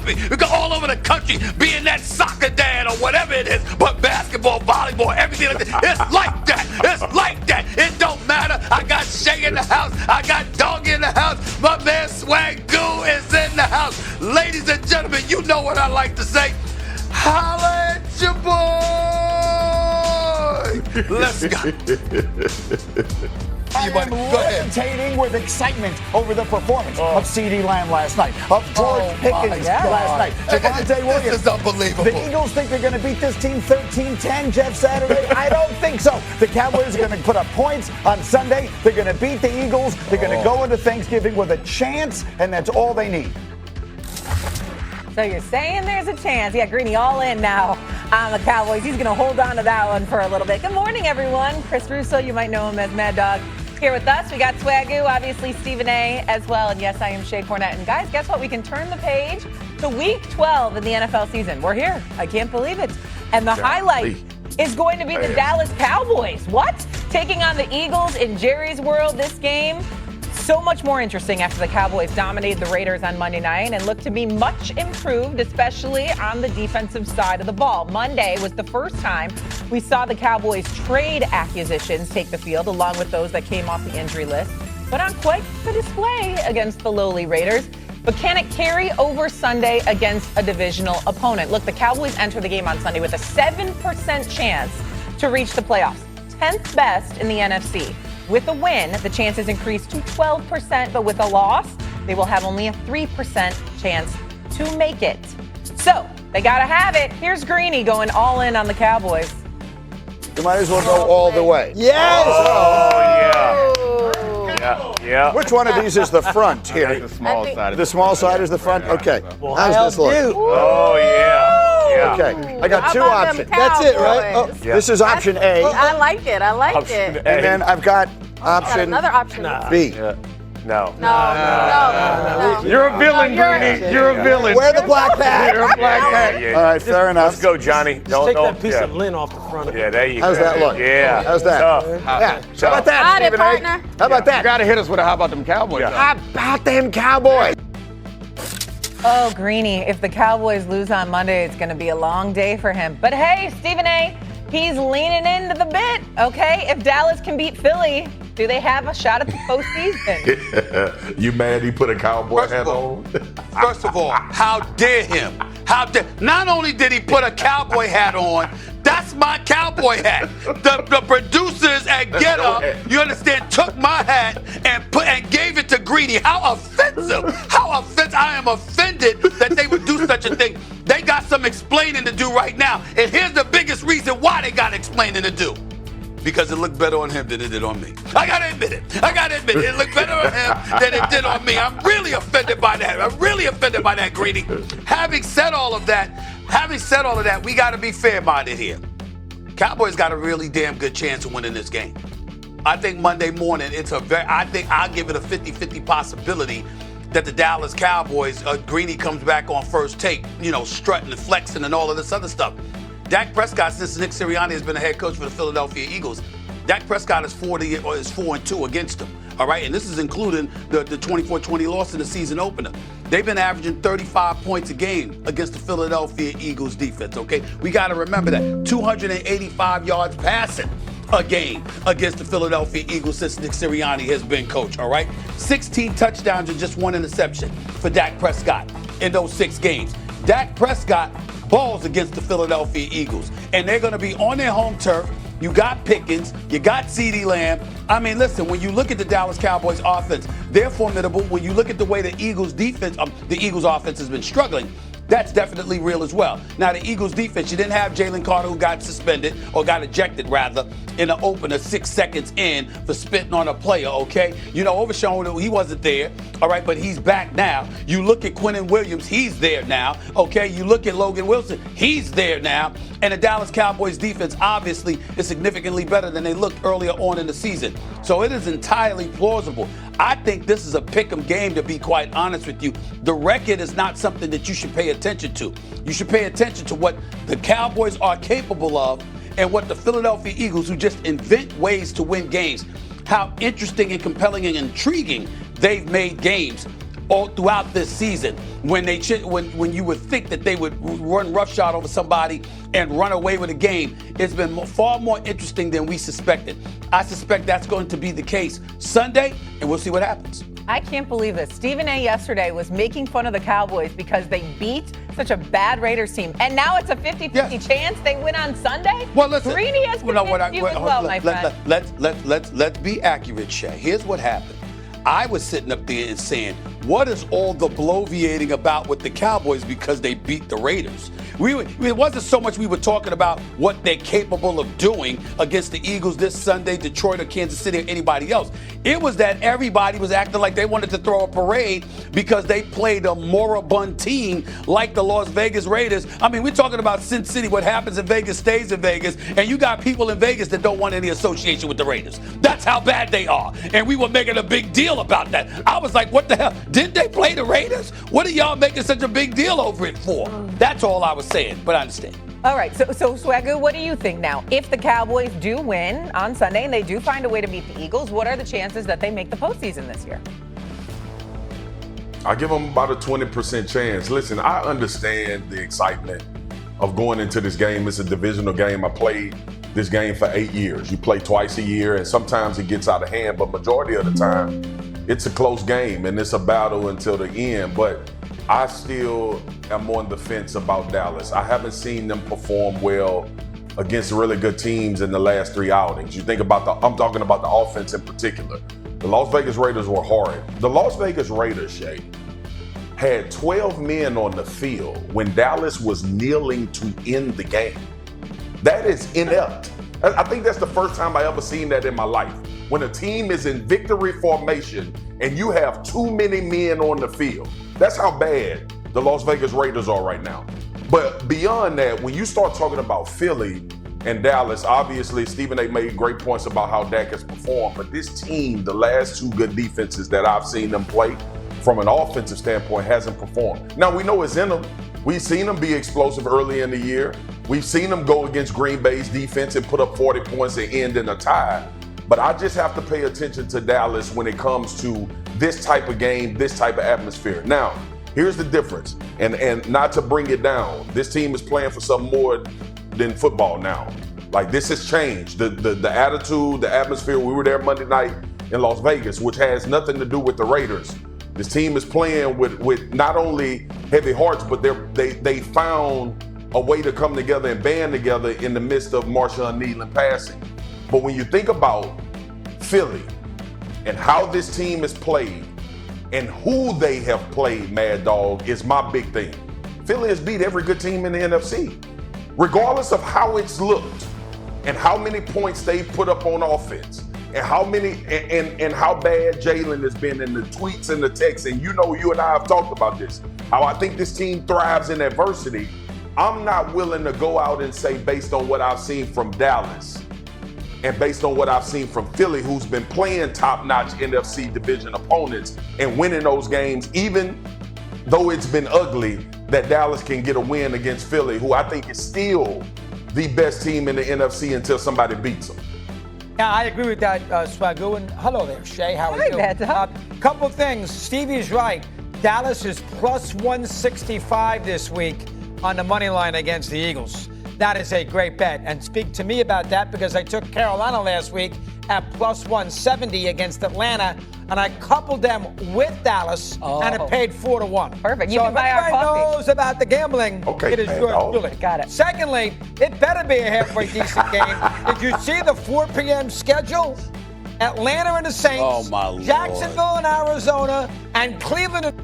happy. We go all over the country being that soccer dad or whatever it is, but basketball, volleyball, everything like that. It's like that. It's like that. It don't matter. I got Shay in the house. I got Doggy in the house. My man Swag Goo is in the house. Ladies and gentlemen, you know what I like to say. Holla at your boy. Let's go. I am levitating with excitement over the performance of CeeDee Lamb last night, of George Pickens last night. Javonte Williams. This is unbelievable. The Eagles think they're going to beat this team 13-10, Jeff Saturday. I don't think so. The Cowboys are going to put up points on Sunday. They're going to beat the Eagles. They're going to go into Thanksgiving with a chance, and that's all they need. So you're saying there's a chance. Yeah, Greeny all in now on the Cowboys. He's going to hold on to that one for a little bit. Good morning, everyone. Chris Russo, you might know him as Mad Dog. Here with us, we got Swagoo, obviously Stephen A. as well. And yes, I am Shay Cornett. And guys, guess what? We can turn the page to week 12 in the NFL season. We're here. I can't believe it. And the highlight is going to be the Dallas Cowboys. What? Taking on the Eagles in Jerry's World this game. So much more interesting after the Cowboys dominated the Raiders on Monday night and looked to be much improved, especially on the defensive side of the ball. Monday was the first time we saw the Cowboys trade acquisitions take the field, along with those that came off the injury list. But on quite the display against the lowly Raiders. But can it carry over Sunday against a divisional opponent? Look, the Cowboys enter the game on Sunday with a 7% chance to reach the playoffs, 10th best in the NFC. With a win, the chances increase to 12%, but with a loss, they will have only a 3% chance to make it. So, they got to have it. Here's Greeny going all in on the Cowboys. You might as well go all the way. Yes! Yeah. Which one of these is the front here? The small side. The small side is the front? Okay. How's this look? Oh, yeah. Okay. I got two options. That's it, right? Oh, this is option A. I like it. I like it. And then I've got Got option another option. B. No. No. You're a villain, Greeny. You're a villain. Wear the black hat. You're a black hat. All right, fair enough. Let's go, Johnny. Just take that piece of lint off the front of it. Yeah, there you go. How's that look? Yeah. How's that? Tough. Yeah. How about that, Got it, Stephen A? partner. How about that? You gotta hit us with a how about them Cowboys? Yeah. How about them Cowboys? Oh, Greeny, if the Cowboys lose on Monday, it's going to be a long day for him. But hey, Stephen A., he's leaning into the bit, okay? If Dallas can beat Philly, do they have a shot at the postseason? You mad he put a cowboy hat on? First of all, how dare him? Not only did he put a cowboy hat on, that's my cowboy hat. The producers at Get Up, you understand, took my hat and gave it to Greeny. How offensive! How offensive! I am offended that they would do such a thing. They got some explaining to do right now, and here's the biggest reason why they got explaining to do. Because it looked better on him than it did on me. I gotta admit it. It looked better on him than it did on me. I'm really offended by that, Greeny. Having said all of that, we gotta be fair-minded here. Cowboys got a really damn good chance of winning this game. I think Monday morning, I think I'll give it a 50-50 possibility that the Dallas Cowboys, Greeny comes back on first take, strutting and flexing and all of this other stuff. Dak Prescott, since Nick Sirianni has been a head coach for the Philadelphia Eagles, Dak Prescott is 4-2 against them. All right, and this is including the 24-20 loss in the season opener. They've been averaging 35 points a game against the Philadelphia Eagles defense. Okay, we got to remember that 285 yards passing a game against the Philadelphia Eagles since Nick Sirianni has been coach. All right, 16 touchdowns and just one interception for Dak Prescott in those 6 games. Dak Prescott balls against the Philadelphia Eagles, and they're going to be on their home turf. You got Pickens, you got CeeDee Lamb. I mean, listen, when you look at the Dallas Cowboys offense, they're formidable. When you look at the way the Eagles offense has been struggling, that's definitely real as well. Now, the Eagles defense, you didn't have Jalen Carter, who got suspended, or got ejected, rather, in the opener 6 seconds in for spitting on a player, okay? Overshown, he wasn't there, all right, but he's back now. You look at Quentin Williams, he's there now, okay? You look at Logan Wilson, he's there now. And the Dallas Cowboys defense, obviously, is significantly better than they looked earlier on in the season. So it is entirely plausible. I think this is a pick'em game, to be quite honest with you. The record is not something that you should pay attention to. You should pay attention to what the Cowboys are capable of and what the Philadelphia Eagles, who just invent ways to win games, how interesting and compelling and intriguing they've made games. all throughout this season when when you would think that they would run roughshod over somebody and run away with a game. It's been far more interesting than we suspected. I suspect that's going to be the case Sunday, and we'll see what happens. I can't believe this. Stephen A. yesterday was making fun of the Cowboys because they beat such a bad Raiders team. And now it's a 50-50 chance they win on Sunday? Well, listen. Greeny has convinced you as well, my friend. Let's be accurate, Shay. Here's what happened. I was sitting up there and saying, what is all the bloviating about with the Cowboys because they beat the Raiders? It wasn't so much we were talking about what they're capable of doing against the Eagles this Sunday, Detroit or Kansas City or anybody else. It was that everybody was acting like they wanted to throw a parade because they played a moribund team like the Las Vegas Raiders. I mean, we're talking about Sin City. What happens in Vegas stays in Vegas. And you got people in Vegas that don't want any association with the Raiders. That's how bad they are. And we were making a big deal about that. I was like, what the hell? Did they play the Raiders? What are y'all making such a big deal over it for? That's all I was saying, but I understand. All right, so Swagoo, what do you think now? If the Cowboys do win on Sunday and they do find a way to beat the Eagles, what are the chances that they make the postseason this year? I give them about a 20% chance. Listen, I understand the excitement of going into this game. It's a divisional game. I played this game for 8 years. You play twice a year, and sometimes it gets out of hand, but majority of the time, it's a close game, and it's a battle until the end. But I still am on the fence about Dallas. I haven't seen them perform well against really good teams in the last 3 outings. You think about I'm talking about the offense in particular. The Las Vegas Raiders were horrid. The Las Vegas Raiders, Shay, had 12 men on the field when Dallas was kneeling to end the game. That is inept. I think that's the first time I ever seen that in my life. When a team is in victory formation and you have too many men on the field. That's how bad the Las Vegas Raiders are right now. But beyond that, when you start talking about Philly and Dallas, obviously Stephen A. made great points about how Dak has performed. But this team, the last 2 good defenses that I've seen them play, from an offensive standpoint, hasn't performed. Now, we know it's in them. We've seen them be explosive early in the year. We've seen them go against Green Bay's defense and put up 40 points and end in a tie. But I just have to pay attention to Dallas when it comes to this type of game, this type of atmosphere. Now, here's the difference, and not to bring it down. This team is playing for something more than football now. Like, this has changed. The attitude, the atmosphere. We were there Monday night in Las Vegas, which has nothing to do with the Raiders. This team is playing with not only heavy hearts, but they found a way to come together and band together in the midst of Marshawn Nealon passing. But when you think about Philly and how this team is played and who they have played, Mad Dog, is my big thing. Philly has beat every good team in the NFC, regardless of how it's looked and how many points they've put up on offense. And how many and how bad Jalen has been in the tweets and the texts. And you know, you and I have talked about this, how I think this team thrives in adversity. I'm not willing to go out and say, based on what I've seen from Dallas and based on what I've seen from Philly, who's been playing top-notch NFC division opponents and winning those games, even though it's been ugly, that Dallas can get a win against Philly, who I think is still the best team in the NFC until somebody beats them. Yeah, I agree with that, Swagoo. And hello there, Shay. How are you? Couple of things. Stevie's right. Dallas is plus 165 this week on the money line against the Eagles. That is a great bet. And speak to me about that because I took Carolina last week at plus 170 against Atlanta, and I coupled them with Dallas, and it paid 4-1. Perfect. You so can if buy our anybody coffee. knows about the gambling, it is yours truly. Got it. Secondly, it better be a halfway decent game. Did you see the 4 p.m. schedule? Atlanta and the Saints, Oh, my Lord. Jacksonville and Arizona, and Cleveland and